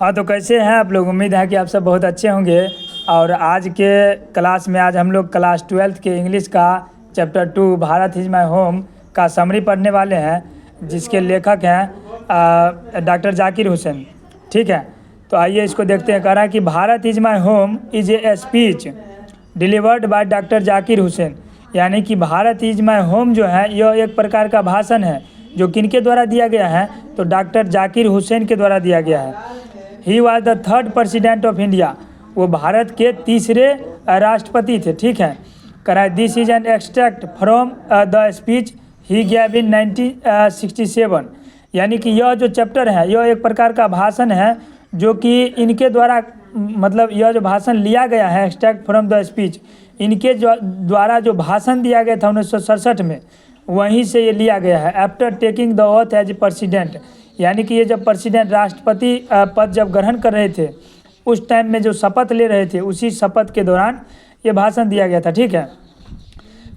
हाँ, तो कैसे हैं आप लोग। उम्मीद है कि आप सब बहुत अच्छे होंगे। और आज के क्लास में आज हम लोग क्लास 12th के इंग्लिश का chapter 2 Bharat is my home का समरी पढ़ने वाले हैं, जिसके लेखक हैं डॉक्टर जाकिर हुसैन। ठीक है, तो आइए इसको देखते हैं। कह रहा है कि Bharat is my home is a speech delivered by doctor Zakir Hussain. यानी कि भारत इज़ माय होम जो है यह एक प्रकार का भाषण है जो किनके द्वारा दिया गया है, तो डॉक्टर जाकिर हुसैन के द्वारा दिया गया है। He was the third president of India. वो भारत के तीसरे राष्ट्रपति थे। ठीक है, करा this is an extract from the speech he gave in 1967। यानी कि यह जो चैप्टर है यह एक प्रकार का भाषण है जो कि इनके द्वारा, मतलब यह जो भाषण लिया गया है एक्सट्रैक्ट फ्रॉम द स्पीच, इनके द्वारा जो भाषण दिया गया था 1967 में, वहीं से ये लिया गया है। After taking the oath as president, यानी कि ये जब प्रेसिडेंट राष्ट्रपति पद जब ग्रहण कर रहे थे उस टाइम में जो शपथ ले रहे थे, उसी शपथ के दौरान ये भाषण दिया गया था। ठीक है,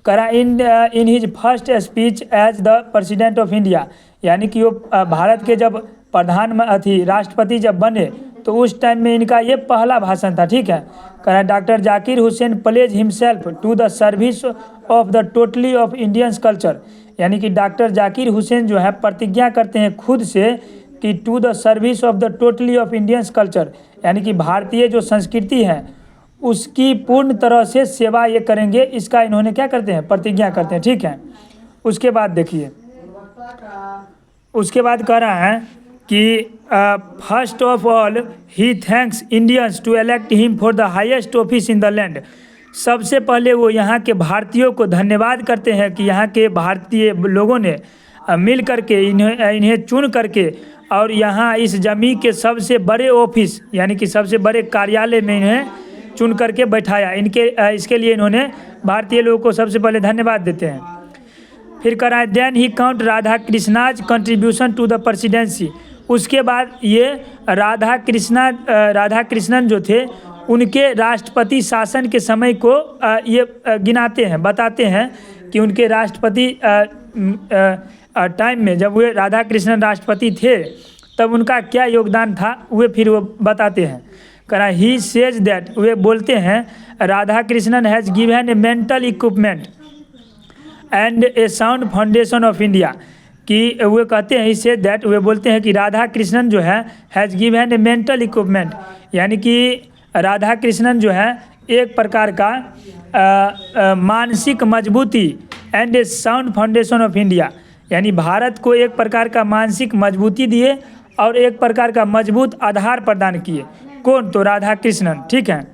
करा in his first speech as the president of India. यानी कि वो भारत के जब प्रधानमंत्री राष्ट्रपति जब बने तो उस टाइम में इनका ये पहला भाषण था। ठीक है, करा doctor Zakir Hussain pledge himself to the service of the totally of Indians culture. यानी कि डॉक्टर जाकिर हुसैन जो है प्रतिज्ञा करते हैं खुद से कि to the service of the totally of Indians culture, यानी कि भारतीय जो संस्कृति है उसकी पूर्ण तरह से सेवा ये करेंगे, इसका इन्होंने क्या करते हैं, प्रतिज्ञा करते हैं। ठीक है, उसके बाद देखिए, उसके बाद कह रहा है कि first of all he thanks Indians to elect him for the highest office in the land. सबसे पहले वो यहाँ के भारतीयों को धन्यवाद करते हैं कि यहाँ के भारतीय लोगों ने मिल करके इन्हें चुन करके और यहाँ इस जमीन के सबसे बड़े ऑफिस यानी कि सबसे बड़े कार्यालय में इन्हें चुन करके बैठाया। इसके लिए इन्होंने भारतीय लोगों को सबसे पहले धन्यवाद देते हैं। फिर कराए then he count Radha Krishna's contribution to the presidency. उसके बाद ये राधा कृष्णन जो थे उनके राष्ट्रपति शासन के समय को ये गिनाते हैं, बताते हैं कि उनके राष्ट्रपति टाइम में जब वे राधा कृष्णन राष्ट्रपति थे तब उनका क्या योगदान था, वे फिर वो बताते हैं। करा ही सेज दैट, वे बोलते हैं Radha Krishnan has given A mental equipment and A sound foundation of India. कि वे कहते हैं ही सेज दैट, वे बोलते हैं कि राधा कृष्णन जो है has given A mental equipment, यानी कि राधा कृष्णन जो है एक प्रकार का मानसिक मजबूती and A sound foundation of India, यानी भारत को एक प्रकार का मानसिक मजबूती दिए और एक प्रकार का मजबूत आधार प्रदान किए। कौन, तो राधा कृष्णन। ठीक है,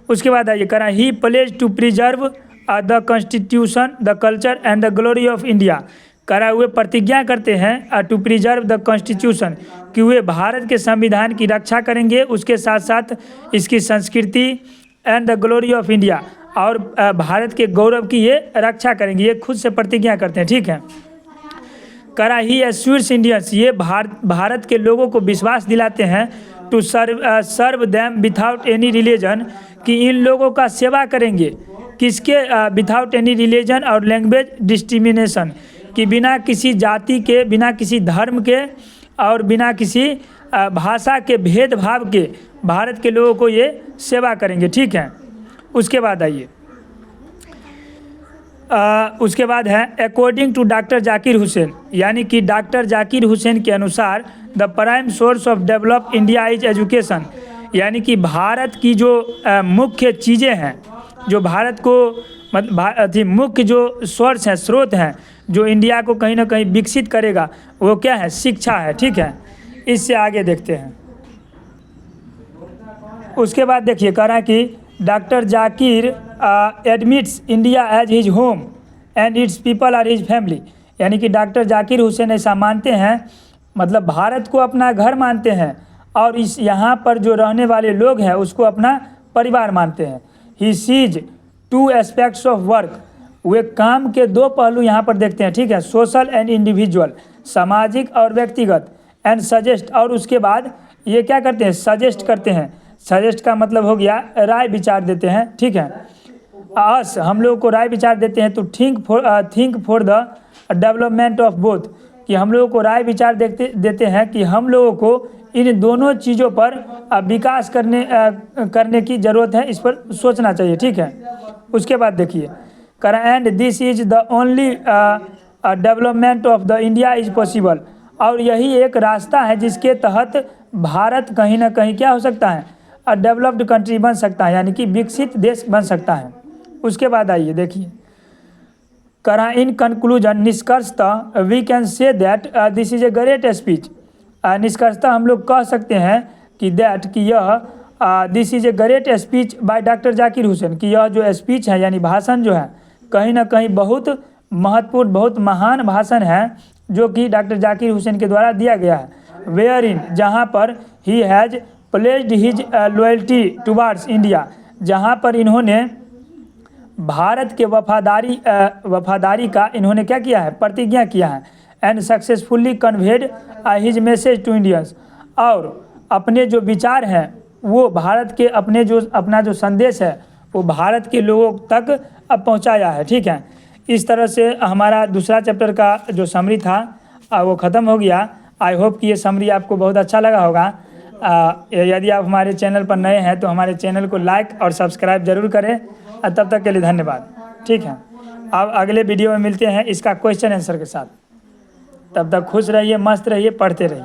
उसके बाद आइए करा he pledge to preserve the constitution the culture and the glory of India. करा हुए प्रतिज्ञा करते हैं टू प्रिजर्व द कॉन्स्टिट्यूशन, कि वे भारत के संविधान की रक्षा करेंगे, उसके साथ साथ इसकी संस्कृति and the glory of India, और भारत के गौरव की ये रक्षा करेंगे, ये खुद से प्रतिज्ञा करते हैं। ठीक है, करा ही एश्योर्स इंडियंस, ये भारत के लोगों को विश्वास दिलाते हैं to serve them without any religion, कि इन लोगों का सेवा करेंगे, किसके, विथआउट एनी रिलीजन और लैंग्वेज डिस्क्रिमिनेशन, कि बिना किसी जाति के, बिना किसी धर्म के और बिना किसी भाषा के भेदभाव के भारत के लोगों को ये सेवा करेंगे। ठीक है, उसके बाद आइए, उसके बाद है according to doctor Zakir Hussain, यानी कि डॉक्टर जाकिर हुसैन के अनुसार the prime source of develop India is education. यानी कि भारत की जो मुख्य चीज़ें हैं, जो भारत को मुख्य जो सोर्स हैं, स्रोत हैं, जो इंडिया को कहीं ना कहीं विकसित करेगा, वो क्या है, शिक्षा है। ठीक है, इससे आगे देखते हैं। उसके बाद देखिए कह रहा है कि doctor Zakir admits India as his home and its people are his family. यानी कि डॉक्टर जाकिर हुसैन ऐसा मानते हैं, मतलब भारत को अपना घर मानते हैं और इस यहाँ पर जो रहने वाले लोग हैं उसको अपना परिवार मानते हैं। He sees two aspects of work, वे काम के दो पहलू यहाँ पर देखते हैं। ठीक है, सोशल एंड इंडिविजुअल, सामाजिक और व्यक्तिगत, एंड सजेस्ट, और उसके बाद ये क्या करते हैं, सजेस्ट करते हैं। सजेस्ट का मतलब हो गया राय विचार देते हैं। ठीक है, अस, हम लोगों को राय विचार देते हैं, तो think for the development of both, कि हम लोगों को राय विचार देते हैं कि हम लोगों को इन दोनों चीज़ों पर विकास करने की ज़रूरत है, इस पर सोचना चाहिए, ठीक है। उसके बाद देखिए, and this is the only development of the India is possible, और यही एक रास्ता है जिसके तहत भारत कहीं ना कहीं क्या हो सकता है, डेवलप्ड कंट्री बन सकता है, यानी कि विकसित देश बन सकता है। उसके बाद आइए देखिए, इन कंक्लूजन निष्कर्षतः we can say that this is a great speech. निष्कर्षतः हम लोग कह सकते हैं कि यह this is a great speech by doctor Zakir Hussain, कि यह जो स्पीच है यानी भाषण जो है कहीं ना कहीं बहुत महत्वपूर्ण, बहुत महान भाषण है जो कि डॉक्टर जाकिर हुसैन के द्वारा दिया गया है। वेयर इन, जहाँ पर he has pledged his loyalty towards India, जहाँ पर इन्होंने भारत के वफादारी का इन्होंने क्या किया है, प्रतिज्ञा किया है। And successfully conveyed his message to Indians, और अपने जो विचार हैं वो भारत के अपना जो संदेश है वो भारत के लोगों तक अब पहुंचाया है, ठीक है। इस तरह से हमारा दूसरा चैप्टर का जो समरी था वो ख़त्म हो गया। आई होप कि ये समरी आपको बहुत अच्छा लगा होगा। यदि आप हमारे चैनल पर नए हैं तो हमारे चैनल को लाइक और सब्सक्राइब ज़रूर करें। तब तक के लिए धन्यवाद, ठीक है। अब अगले वीडियो में मिलते हैं इसका क्वेश्चन आंसर के साथ। तब तक खुश रहिए, मस्त रहिए, पढ़ते रहिए।